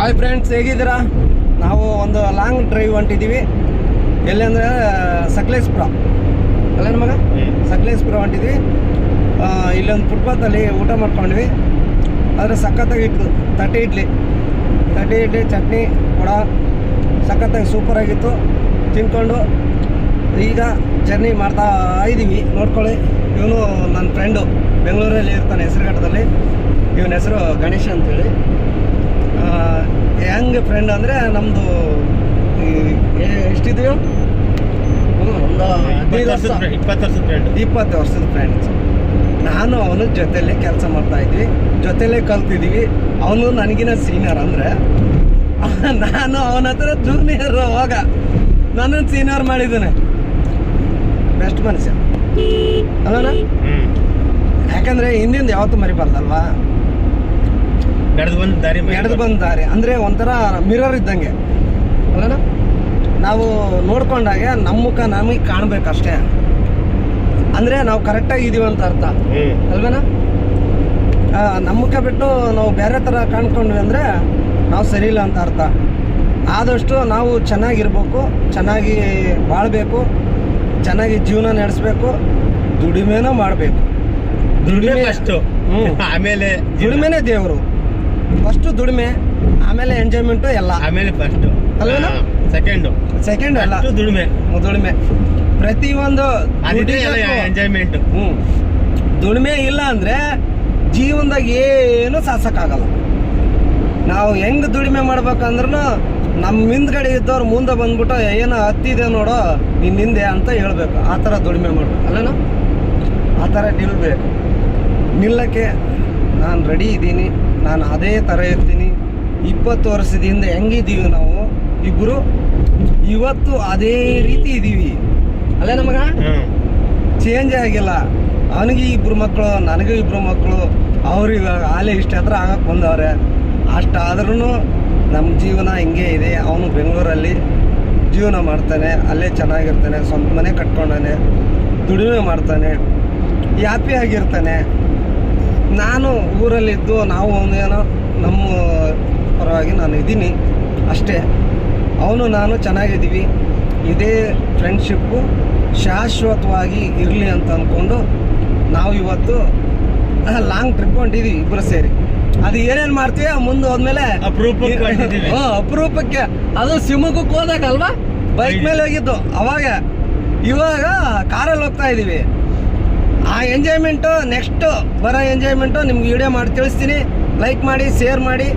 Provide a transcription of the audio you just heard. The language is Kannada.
ಹಾಯ್ ಫ್ರೆಂಡ್ಸ್, ಹೇಗಿದ್ದೀರಾ? ನಾವು ಒಂದು ಲಾಂಗ್ ಡ್ರೈವ್ ಹೊಂಟಿದ್ದೀವಿ. ಎಲ್ಲಿ ಅಂದರೆ ಸಕಲೇಶಪುರ ಅಲ್ಲ ನಮಗ ಸಕಲೇಶಪುರ ಹೊಂಟಿದ್ವಿ. ಇಲ್ಲೊಂದು ಫುಟ್ಪಾತಲ್ಲಿ ಊಟ ಮಾಡ್ಕೊಂಡ್ವಿ. ಆದರೆ ಸಖತ್ತಾಗಿತ್ತು. ತಟ್ಟೆ ಇಡ್ಲಿ ಚಟ್ನಿ ವಡ ಸಖತ್ತಾಗಿ ಸೂಪರಾಗಿತ್ತು. ತಿನ್ಕೊಂಡು ಈಗ ಜರ್ನಿ ಮಾಡ್ತಾ ಇದ್ದೀವಿ. ನೋಡ್ಕೊಳ್ಳಿ, ಇವನು ನನ್ನ ಫ್ರೆಂಡು, ಬೆಂಗಳೂರಲ್ಲಿ ಇರ್ತಾನೆ, ಹೆಸರುಘಟ್ಟದಲ್ಲಿ. ಇವನ ಹೆಸರು ಗಣೇಶ ಅಂತೇಳಿ. ಹೆಂಗ್ ಫ್ರೆಂಡ್ ಅಂದರೆ ನಮ್ಮದು ಎಷ್ಟಿದೆಯೋ ಒಂದು 20 ವರ್ಷದ ಫ್ರೆಂಡ್ಸ್. ನಾನು ಅವನ ಜೊತೆಯಲ್ಲೇ ಕೆಲಸ ಮಾಡ್ತಾಯಿದ್ವಿ, ಜೊತೆಯಲ್ಲೇ ಕಲ್ತಿದ್ದೀವಿ. ಅವನು ನನಗಿನ ಸೀನಿಯರ್. ಅಂದರೆ ನಾನು ಅವನ ಹತ್ರ ಜೂನಿಯರ್. ಅವಾಗ ನನ್ನನ್ನು ಸೀನಿಯರ್ ಮಾಡಿದ್ದಾನೆ. ಬೆಸ್ಟ್ ಮನುಷ್ಯ ಅಲ್ಲಣ್ಣ? ಯಾಕಂದರೆ ಹಿಂದಿಂದ ಯಾವತ್ತೂ ಮರಿಬಾರ್ದಲ್ವಾ? ನಡೆದು ಬಂದ ದಾರಿ ಅಂದರೆ ಒಂಥರ ಮಿರರ್ ಇದ್ದಂಗೆ ಅಲ್ಲಣ್ಣ. ನಾವು ನೋಡ್ಕೊಂಡಾಗ ನಮ್ಮ ಮುಖ ನಮಗೆ ಕಾಣಬೇಕಷ್ಟೇ. ಅಂದರೆ ನಾವು ಕರೆಕ್ಟಾಗಿ ಇದೀವಿ ಅಂತ ಅರ್ಥ ಅಲ್ವೇನ? ನಮ್ಮ ಮುಖ ಬಿಟ್ಟು ನಾವು ಬೇರೆ ಥರ ಕಾಣ್ಕೊಂಡ್ವಿ ಅಂದರೆ ನಾವು ಸರಿ ಇಲ್ಲ ಅಂತ ಅರ್ಥ. ಆದಷ್ಟು ನಾವು ಚೆನ್ನಾಗಿರ್ಬೇಕು, ಚೆನ್ನಾಗಿ ಬಾಳಬೇಕು, ಚೆನ್ನಾಗಿ ಜೀವನ ನಡೆಸಬೇಕು, ದುಡಿಮೆನೂ ಮಾಡಬೇಕು. ದುಡಿಮೆ ಫಸ್ಟು, ಆಮೇಲೆ ದುಡಿಮೆನೇ ದೇವರು. ಫಸ್ಟು ದುಡಿಮೆ, ಆಮೇಲೆ ಎಂಜಾಯ್ಮೆಂಟು ಎಲ್ಲ. ಆಮೇಲೆ ಫಸ್ಟ್ ಅಲ್ವೇನ? ಸೆಕೆಂಡ್ ಅಲ್ಲ, ದುಡಿಮೆ. ಪ್ರತಿಯೊಂದು ಎಂಜಾಯ್ಮೆಂಟ್. ದುಡಿಮೆ ಇಲ್ಲ ಅಂದರೆ ಜೀವನದಾಗ ಏನು ಸಾಧಿಸೋಕ್ಕಾಗಲ್ಲ. ನಾವು ಹೆಂಗೆ ದುಡಿಮೆ ಮಾಡ್ಬೇಕಂದ್ರೂ ನಮ್ಮ ಹಿಂದ್ಗಡೆ ಇದ್ದವ್ರು ಮುಂದೆ ಬಂದ್ಬಿಟ್ಟು ಏನೋ ಹತ್ತಿದೆ ನೋಡೋ ನಿನ್ನ ಹಿಂದೆ ಅಂತ ಹೇಳ್ಬೇಕು. ಆ ಥರ ದುಡಿಮೆ ಮಾಡ್ಬೇಕು ಅಲ್ಲೇನೋ? ಆ ಥರ ನಿಲ್ಲಬೇಕು. ನಿಲ್ಲಕ್ಕೆ ನಾನು ರೆಡಿ ಇದ್ದೀನಿ. ನಾನು ಅದೇ ಥರ ಇರ್ತೀನಿ. 20 ವರ್ಷದಿಂದ ಹೆಂಗಿದ್ದೀವಿ ನಾವು ಇಬ್ಬರು, ಇವತ್ತು ಅದೇ ರೀತಿ ಇದ್ದೀವಿ ಅಲ್ಲೇ. ನಮಗ ಚೇಂಜ್ ಆಗಿಲ್ಲ. ಅವನಿಗೆ 2 ಮಕ್ಕಳು, ನನಗೂ 2 ಮಕ್ಕಳು. ಅವ್ರು ಇವಾಗ ಆಲೇ ಇಷ್ಟ ಹತ್ರ ಆಗಕ್ಕೆ ಬಂದವ್ರೆ. ಅಷ್ಟಾದ್ರೂ ನಮ್ಮ ಜೀವನ ಹಿಂಗೆ ಇದೆ. ಅವನು ಬೆಂಗಳೂರಲ್ಲಿ ಜೀವನ ಮಾಡ್ತಾನೆ, ಅಲ್ಲೇ ಚೆನ್ನಾಗಿರ್ತಾನೆ, ಸ್ವಂತ ಮನೆ ಕಟ್ಕೊಂಡಾನೆ, ದುಡಿಮೆ ಮಾಡ್ತಾನೆ, ಹ್ಯಾಪಿಯಾಗಿರ್ತಾನೆ. ನಾನು ಊರಲ್ಲಿದ್ದು ನಾವು ಏನೋ ನಮ್ಮ ಪರವಾಗಿ ನಾನು ಇದ್ದೀನಿ ಅಷ್ಟೇ. ಅವನು ನಾನು ಚೆನ್ನಾಗಿದ್ದೀವಿ. ಇದೇ ಫ್ರೆಂಡ್ಶಿಪ್ಪು ಶಾಶ್ವತವಾಗಿ ಇರಲಿ ಅಂತ ಅಂದ್ಕೊಂಡು ನಾವು ಇವತ್ತು ಲಾಂಗ್ ಟ್ರಿಪ್ ಹೊಂಟಿದ್ದೀವಿ ಇಬ್ಬರು ಸೇರಿ. ಅದು ಏನೇನು ಮಾಡ್ತೀವಿ ಮುಂದೆ ಹೋದ್ಮೇಲೆ ಅಪರೂಪಕ್ಕೆ. ಅದು ಶಿವಮೊಗ್ಗಕ್ಕೆ ಹೋದಾಗಲ್ವಾ ಬೈಕ್ ಮೇಲೆ ಹೋಗಿದ್ದು ಅವಾಗ. ಇವಾಗ ಕಾರಲ್ಲಿ ಹೋಗ್ತಾ ಇದ್ದೀವಿ. ಆ ಎಂಜಾಯ್ಮೆಂಟು ನೆಕ್ಸ್ಟ್ ಬರೋ ಎಂಜಾಯ್ಮೆಂಟು ನಿಮ್ಗೆ ವಿಡಿಯೋ ಮಾಡಿ ತಿಳಿಸ್ತೀನಿ. ಲೈಕ್ ಮಾಡಿ, ಶೇರ್ ಮಾಡಿ.